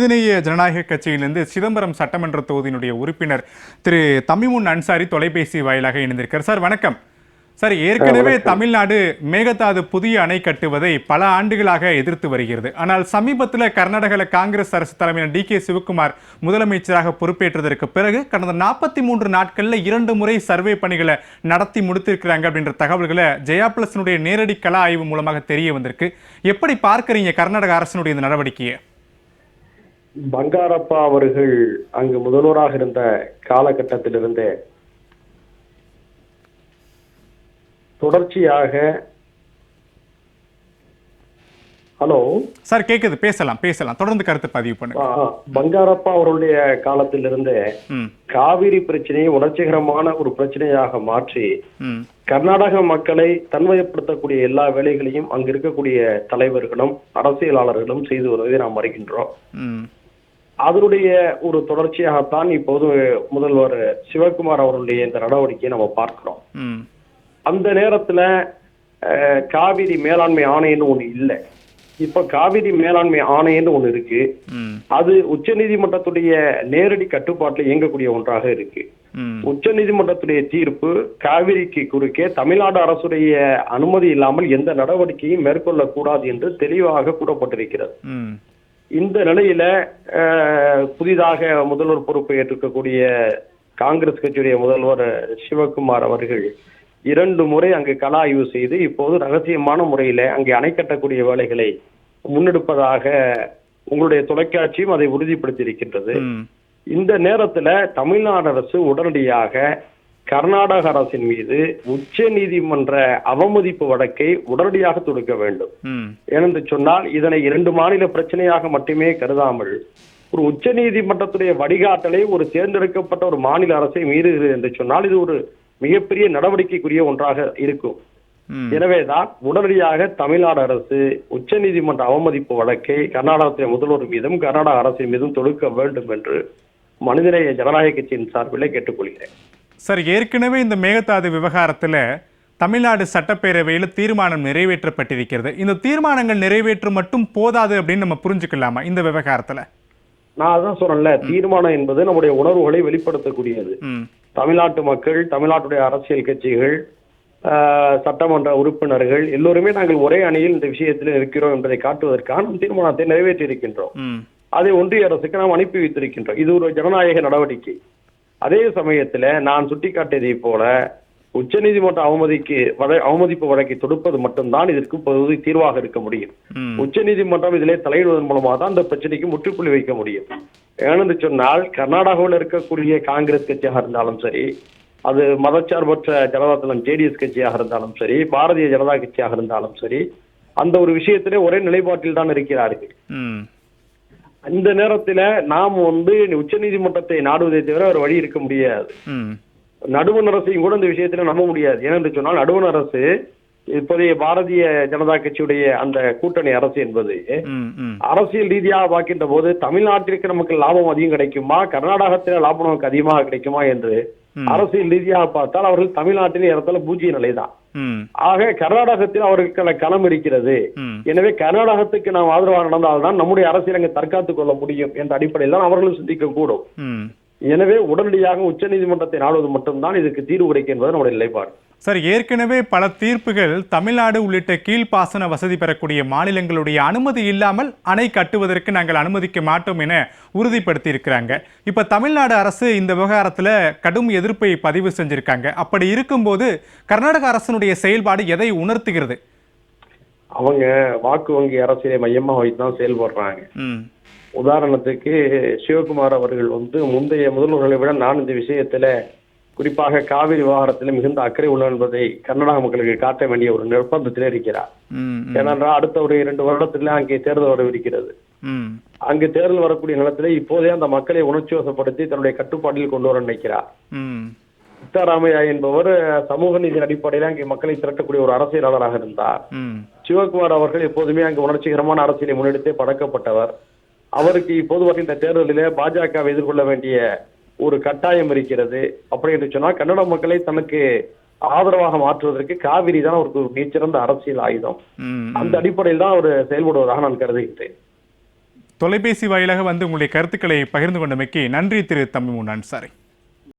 மனிதநேய ஜனநாயக கட்சியிலிருந்து சிதம்பரம் சட்டமன்ற தொகுதியினுடைய உறுப்பினர் திரு தமிமுன் அன்சாரி தொலைபேசி வாயிலாக இணைந்திருக்கார். சார் வணக்கம். சார், ஏற்கனவே தமிழ்நாடு மேகதாது புதிய அணை கட்டுவதை பல ஆண்டுகளாக எதிர்த்து வருகிறது. ஆனால் சமீபத்தில் கர்நாடக காங்கிரஸ் அரசு தலைமையான டி.கே. சிவகுமார் முதலமைச்சராக பொறுப்பேற்றதற்கு பிறகு கடந்த 43 நாட்களில் 2 முறை சர்வே பணிகளை நடத்தி முடித்திருக்கிறாங்க அப்படின்ற தகவல்களை ஜெயா பிளஸினுடைய நேரடி கள ஆய்வு மூலமாக தெரிய வந்திருக்கு. எப்படி பார்க்கறீங்க கர்நாடக அரசினுடைய இந்த நடவடிக்கையை? பங்காரப்பா அவர்கள் அங்கு முதல்வராக இருந்த காலகட்டத்திலிருந்து தொடர்ச்சியாக ஹலோ சார், கேக்குது, பேசலாம் தொடர்ந்து கருத்து பதிவு பண்ணுங்க. பங்காரப்பா அவருடைய காலத்திலிருந்து காவிரி பிரச்சனையை உணர்ச்சிகரமான ஒரு பிரச்சனையாக மாற்றி கர்நாடக மக்களை தன்மைப்படுத்தக்கூடிய எல்லா வேலைகளையும் அங்கு இருக்கக்கூடிய தலைவர்களும் அரசியலாளர்களும் செய்து வருவதை நாம் அறிகின்றோம். அதனுடைய ஒரு தொடர்ச்சியாகத்தான் இப்போது முதல்வர் சிவகுமார் அவருடைய இந்த நடவடிக்கையை நம்ம பார்க்கிறோம். அந்த நேரத்துல காவிரி மேலாண்மை ஆணையன்னு ஒண்ணு இல்லை. இப்ப காவிரி மேலாண்மை ஆணையன்னு ஒண்ணு இருக்கு. அது உச்ச நீதிமன்றத்துடைய நேரடி கட்டுப்பாட்டில் இயங்கக்கூடிய ஒன்றாக இருக்கு. உச்ச நீதிமன்றத்துடைய தீர்ப்பு காவிரிக்கு குறுக்கே தமிழ்நாடு அரசுடைய அனுமதி இல்லாமல் எந்த நடவடிக்கையும் மேற்கொள்ளக்கூடாது என்று தெளிவாக கூறப்பட்டிருக்கிறது. இந்த நிலையில புதிதாக முதல்வர் பொறுப்பை ஏற்றிருக்கக்கூடிய காங்கிரஸ் கட்சியுடைய முதல்வர் சிவகுமார் அவர்கள் 2 முறை அங்கு கள ஆய்வு செய்து இப்போது ரகசியமான முறையில அங்கே அணை கட்டக்கூடிய வேலைகளை முன்னெடுப்பதாக உங்களுடைய தொலைக்காட்சியும் அதை உறுதிப்படுத்தி இருக்கின்றது. இந்த நேரத்துல தமிழ்நாடு அரசு உடனடியாக கர்நாடக அரசின் மீது உச்ச நீதிமன்ற அவமதிப்பு வழக்கை உடனடியாக தொடுக்க வேண்டும். ஏனென்று சொன்னால் இதனை 2 மாநில பிரச்சனையாக மட்டுமே கருதாமல் ஒரு உச்ச நீதிமன்றத்துடைய வழிகாட்டலை ஒரு தேர்ந்தெடுக்கப்பட்ட ஒரு மாநில அரசை மீறுகிறது என்று சொன்னால் இது ஒரு மிகப்பெரிய நடவடிக்கைக்குரிய ஒன்றாக இருக்கும். எனவேதான் உடனடியாக தமிழ்நாடு அரசு உச்ச நீதிமன்ற அவமதிப்பு வழக்கை கர்நாடகத்தின் முதல்வர் மீதும் கர்நாடக அரசின் மீதும் தொடுக்க வேண்டும் என்று மனிதநேய ஜனநாயக கட்சியின் சார்பில் கேட்டுக்கொள்கிறேன். சார், ஏற்கனவே இந்த மேகதாது விவகாரத்தில் தமிழ்நாடு சட்டப்பேரவையில் தீர்மானம் நிறைவேற்றப்பட்டிருக்கிறது. இந்த தீர்மானங்கள் நிறைவேற்ற மட்டும் போதாது அப்படின்னு நம்ம புரிஞ்சுக்கலாமா இந்த விவகாரத்துல? நான் அதான் சொல்றேன்ல, தீர்மானம் என்பது நம்முடைய உணர்வுகளை வெளிப்படுத்தக்கூடியது. தமிழ்நாட்டு மக்கள், தமிழ்நாட்டுடைய அரசியல் கட்சிகள், சட்டமன்ற உறுப்பினர்கள் எல்லோருமே நாங்கள் ஒரே அணியில் இந்த விஷயத்தில் இருக்கிறோம் என்பதை காட்டுவதற்கான தீர்மானத்தை நிறைவேற்றி இருக்கின்றோம். அதை ஒன்றிய அரசுக்கு நாம் அனுப்பி வைத்திருக்கின்றோம். இது ஒரு ஜனநாயக நடவடிக்கை. அதே சமயத்துல நான் சுட்டிக்காட்டியதை போல உச்ச நீதிமன்ற அவமதிப்பு வழக்கை தொடுப்பது மட்டும்தான் இதற்கு பொது தீர்வாக இருக்க முடியும். உச்ச நீதிமன்றம் இதிலே தலையிடுவதன் மூலமாக தான் இந்த பிரச்சனைக்கு முற்றுப்புள்ளி வைக்க முடியும். ஏனென்று சொன்னால் கர்நாடகாவில் இருக்கக்கூடிய காங்கிரஸ் கட்சியாக இருந்தாலும் சரி, அது மதச்சார்பற்ற ஜனதாதளம் ஜேடிஎஸ் கட்சியாக இருந்தாலும் சரி, பாரதிய ஜனதா கட்சியாக இருந்தாலும் சரி, அந்த ஒரு விஷயத்திலே ஒரே நிலைப்பாட்டில் தான் இருக்கிறார்கள். இந்த நேரத்துல நாம் உச்ச நீதிமன்றத்தை நாடுவதை தவிர ஒரு வழி இருக்க முடியாது. நடுவண் அரசையும் கூட இந்த விஷயத்துல நம்ப முடியாது. ஏனென்று சொன்னால் நடுவண் அரசு இப்போதைய பாரதிய ஜனதா கட்சியுடைய அந்த கூட்டணி அரசு என்பது அரசியல் ரீதியாக பார்க்கின்ற போது தமிழ்நாட்டிற்கு நமக்கு லாபம் அதிகம் கிடைக்குமா, கர்நாடகத்தில் லாபம் நமக்கு அதிகமாக கிடைக்குமா என்று அரசியல் ரீதியாக பார்த்தால் அவர்கள் தமிழ்நாட்டில் இடத்துல பூஜ்ய நிலைதான். ஆக கர்நாடகத்தில் அவர்களுக்கான களம் இருக்கிறது. எனவே கர்நாடகத்துக்கு நாம் ஆதரவாக நடந்தால்தான் நம்முடைய அரசியல் அங்கு தற்காத்துக் கொள்ள முடியும் என்ற அடிப்படையில் தான் அவர்களும் சிந்திக்க கூடும். எனவே உடனடியாக உச்ச நீதிமன்றத்தை நாடுவது மட்டும்தான் இதுக்கு தீர்வு கிடைக்கும் என்பது நம்முடைய நிலைப்பாடு. சார், ஏற்கனவே பல தீர்ப்புகள் தமிழ்நாடு உள்ளிட்ட கீழ்ப்பாசன வசதி பெறக்கூடிய மாநிலங்களுடைய அனுமதி இல்லாமல் அணை கட்டுவதற்கு நாங்கள் அனுமதிக்க மாட்டோம் என உறுதிப்படுத்தி இருக்கிறாங்க. இப்ப தமிழ்நாடு அரசு இந்த விவகாரத்துல கடும் எதிர்ப்பை பதிவு செஞ்சிருக்காங்க. அப்படி இருக்கும்போது கர்நாடக அரசினுடைய செயல்பாடு எதை உணர்த்துகிறது? அவங்க வாக்கு வங்கி அரசியலை மையமா வைத்துதான் செயல்படுறாங்க. உதாரணத்துக்கு சிவகுமார் அவர்கள் முந்தைய முதல்வர்களை விட நான் இந்த விஷயத்துல குறிப்பாக காவிரி விவகாரத்தில் மிகுந்த அக்கறை உள்ள என்பதை கர்நாடக மக்களுக்கு காட்ட வேண்டிய ஒரு நிர்பந்தத்திலே இருக்கிறார். ஏனென்றால் அடுத்த ஒரு 2 வருடத்துல அங்கே தேர்தல் வரவிருக்கிறது. அங்கு தேர்தல் வரக்கூடிய நிலத்திலே இப்போதே அந்த மக்களை உணர்ச்சி வசப்படுத்தி தன்னுடைய கட்டுப்பாட்டில் கொண்டு வர நினைக்கிறார். சித்தராமையா என்பவர் சமூக நீதி அடிப்படையில் அங்கே மக்களை திரட்டக்கூடிய ஒரு அரசியலாளராக இருந்தார். சிவகுமார் அவர்கள் எப்போதுமே அங்கு உணர்ச்சிகரமான அரசியலை முன்னெடுத்தே பழக்கப்பட்டவர். அவருக்கு இப்போது வருகின்ற தேர்தலிலே பாஜகவை எதிர்கொள்ள வேண்டிய ஒரு கட்டாயம் இருக்கிறது. அப்படி என்று சொன்னால் கன்னட மக்களை தனக்கு ஆதரவாக மாற்றுவதற்கு காவிரி தான் ஒரு மிகச்சிறந்த அரசியல் ஆயுதம். அந்த அடிப்படையில் தான் அவர் செயல்படுவதாக நான் கருதுகின்றேன். தொலைபேசி வாயிலாக வந்து உங்களுடைய கருத்துக்களை பகிர்ந்து கொண்டமைக்கு நன்றி திரு தமிமுன் அன்சாரி.